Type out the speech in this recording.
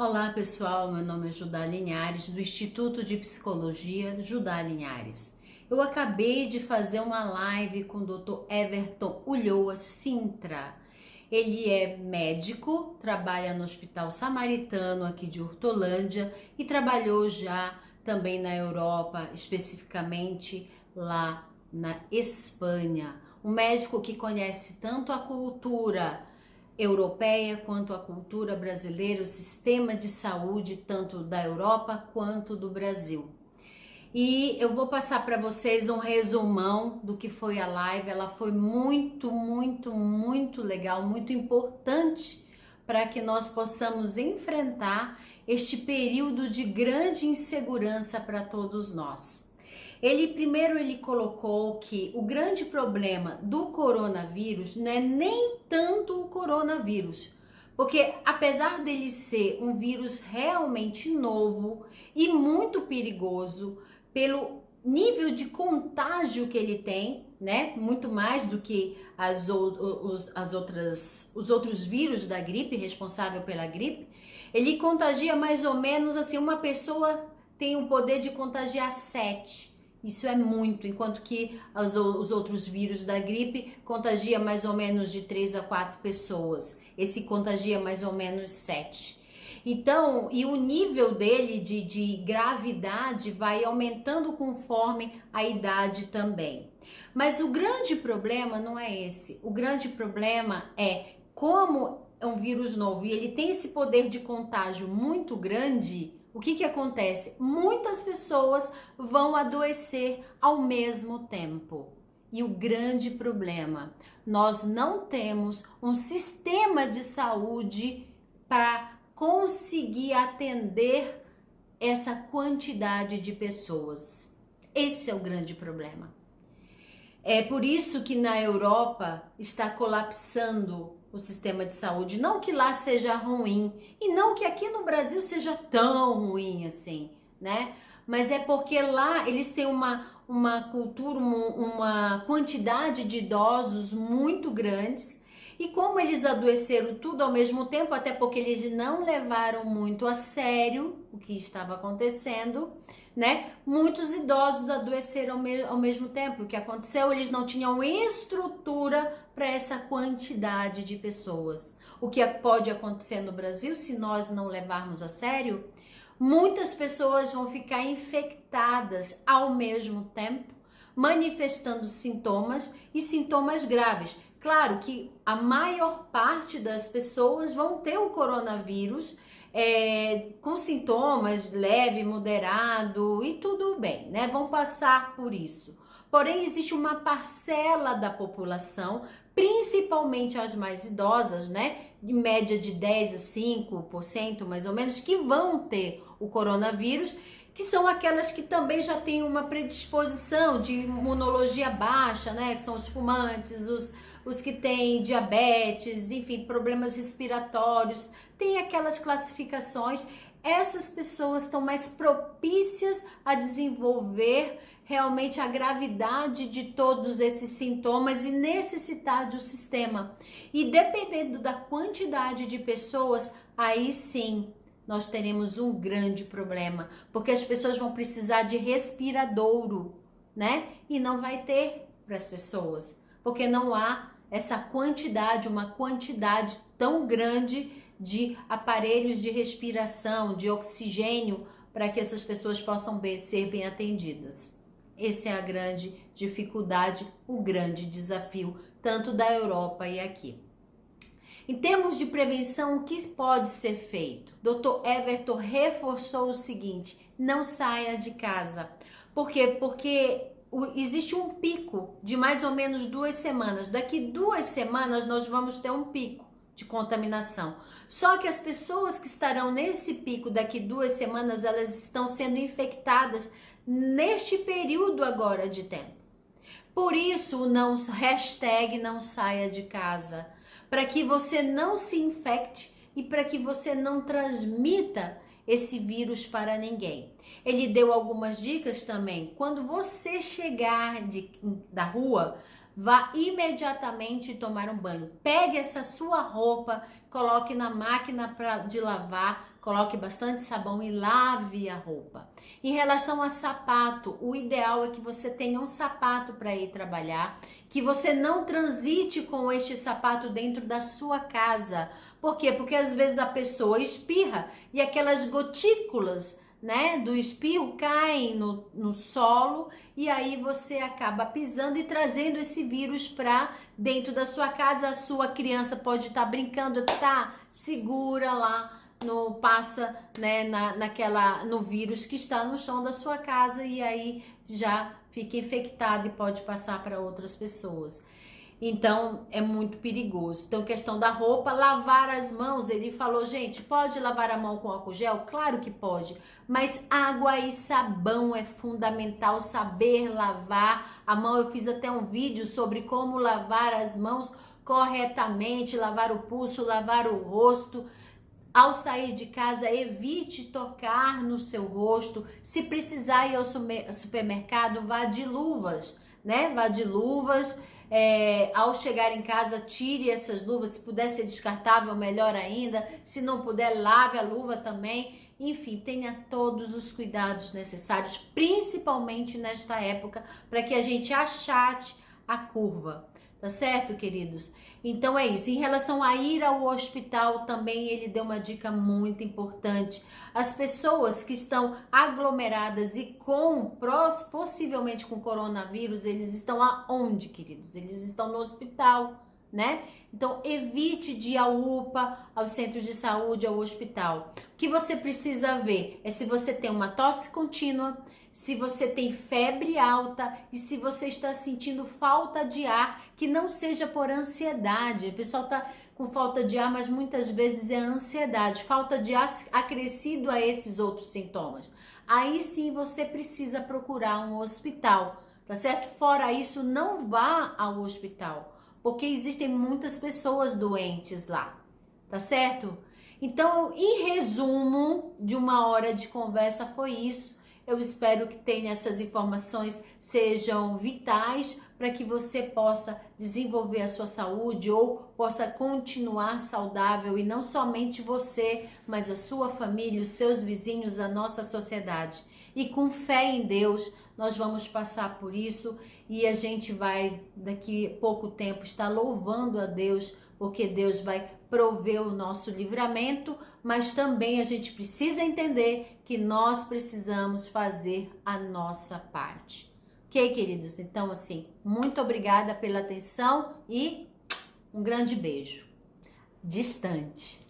Olá pessoal, meu nome é Judá Linhares, do Instituto de Psicologia Judá Linhares. Eu acabei de fazer uma live com o Dr. Everton Ulloa Sintra. Ele é médico, trabalha no Hospital Samaritano aqui de Hortolândia e trabalhou já também na Europa, especificamente lá na Espanha. Um médico que conhece tanto a cultura europeia quanto a cultura brasileira, o sistema de saúde tanto da Europa quanto do Brasil. E eu vou passar para vocês um resumão do que foi a live. Ela foi muito legal, muito importante para que nós possamos enfrentar este período de grande insegurança para todos nós. Ele colocou que o grande problema do coronavírus não é nem tanto o coronavírus, porque apesar dele ser um vírus realmente novo e muito perigoso, pelo nível de contágio que ele tem, né? Muito mais do que os outros vírus da gripe, responsável pela gripe, ele contagia mais ou menos assim, uma pessoa tem o poder de contagiar 7. Isso é muito, enquanto que os outros vírus da gripe contagia mais ou menos de 3 a 4 pessoas. Esse contagia mais ou menos 7. Então, e o nível dele de gravidade vai aumentando conforme a idade também. Mas o grande problema não é esse. O grande problema é como é um vírus novo e ele tem esse poder de contágio muito grande. O que acontece? Muitas pessoas vão adoecer ao mesmo tempo. E o grande problema, nós não temos um sistema de saúde para conseguir atender essa quantidade de pessoas. Esse é o grande problema. É por isso que na Europa está colapsando o sistema de saúde. Não que lá seja ruim e não que aqui no Brasil seja tão ruim assim, né? Mas é porque lá eles têm uma cultura, uma quantidade de idosos muito grandes. E como eles adoeceram tudo ao mesmo tempo, até porque eles não levaram muito a sério o que estava acontecendo, né? Muitos idosos adoeceram ao mesmo tempo. O que aconteceu? Eles não tinham estrutura para essa quantidade de pessoas. O que pode acontecer no Brasil se nós não levarmos a sério? Muitas pessoas vão ficar infectadas ao mesmo tempo, manifestando sintomas e sintomas graves. Claro que a maior parte das pessoas vão ter o coronavírus com sintomas leve, moderado e tudo bem, né? Vão passar por isso. Porém, existe uma parcela da população, principalmente as mais idosas, né? De média de 10 a 5% mais ou menos, que vão ter o coronavírus, que são aquelas que também já têm uma predisposição de imunologia baixa, né? Que são os fumantes, os que têm diabetes, enfim, problemas respiratórios, tem aquelas classificações. Essas pessoas estão mais propícias a desenvolver realmente a gravidade de todos esses sintomas e necessitar do sistema. E dependendo da quantidade de pessoas, aí sim nós teremos um grande problema, porque as pessoas vão precisar de respiradouro, né? E não vai ter para as pessoas, porque não há essa quantidade, uma quantidade tão grande de aparelhos de respiração, de oxigênio, para que essas pessoas possam ser bem atendidas. Essa é a grande dificuldade, o grande desafio, tanto da Europa e aqui. Em termos de prevenção, o que pode ser feito? Dr. Everton reforçou o seguinte: não saia de casa. Por quê? Porque existe um pico de mais ou menos 2 semanas. Daqui 2 semanas nós vamos ter um pico de contaminação. Só que as pessoas que estarão nesse pico daqui 2 semanas, elas estão sendo infectadas neste período agora de tempo. Por isso, hashtag não saia de casa, para que você não se infecte e para que você não transmita esse vírus para ninguém. Ele deu algumas dicas também. Quando você chegar da rua, vá imediatamente tomar um banho. Pegue essa sua roupa, coloque na máquina de lavar, coloque bastante sabão e lave a roupa. Em relação a sapato, o ideal é que você tenha um sapato para ir trabalhar, que você não transite com este sapato dentro da sua casa. Por quê? Porque às vezes a pessoa espirra e aquelas gotículas, né, do espirro caem no solo e aí você acaba pisando e trazendo esse vírus para dentro da sua casa. A sua criança pode estar brincando, tá? Segura lá, passa, né, no vírus que está no chão da sua casa e aí já fica infectado e pode passar para outras pessoas. Então, é muito perigoso. Então, questão da roupa, lavar as mãos. Ele falou, gente, pode lavar a mão com álcool gel? Claro que pode. Mas água e sabão é fundamental, saber lavar a mão. Eu fiz até um vídeo sobre como lavar as mãos corretamente, lavar o pulso, lavar o rosto. Ao sair de casa, evite tocar no seu rosto. Se precisar ir ao supermercado, vá de luvas, né? Vá de luvas. Ao chegar em casa, tire essas luvas, se puder ser descartável, melhor ainda, se não puder, lave a luva também, enfim, tenha todos os cuidados necessários, principalmente nesta época, para que a gente achate a curva, tá certo, queridos? Então é isso. Em relação a ir ao hospital, também ele deu uma dica muito importante. As pessoas que estão aglomeradas e possivelmente com coronavírus, eles estão aonde, queridos? Eles estão no hospital, né? Então evite de ir ao UPA, ao centro de saúde, ao hospital. O que você precisa ver é se você tem uma tosse contínua, se você tem febre alta e se você está sentindo falta de ar, que não seja por ansiedade. O pessoal está com falta de ar, mas muitas vezes é ansiedade, falta de ar acrescido a esses outros sintomas. Aí sim você precisa procurar um hospital, tá certo? Fora isso, não vá ao hospital, porque existem muitas pessoas doentes lá, tá certo? Então, em resumo de uma hora de conversa, foi isso. Eu espero que tenha essas informações sejam vitais para que você possa desenvolver a sua saúde ou possa continuar saudável, e não somente você, mas a sua família, os seus vizinhos, a nossa sociedade. E com fé em Deus, nós vamos passar por isso e a gente vai, daqui a pouco tempo, estar louvando a Deus, porque Deus vai prover o nosso livramento, mas também a gente precisa entender que nós precisamos fazer a nossa parte. Ok, queridos? Então, assim, muito obrigada pela atenção e um grande beijo. Distante.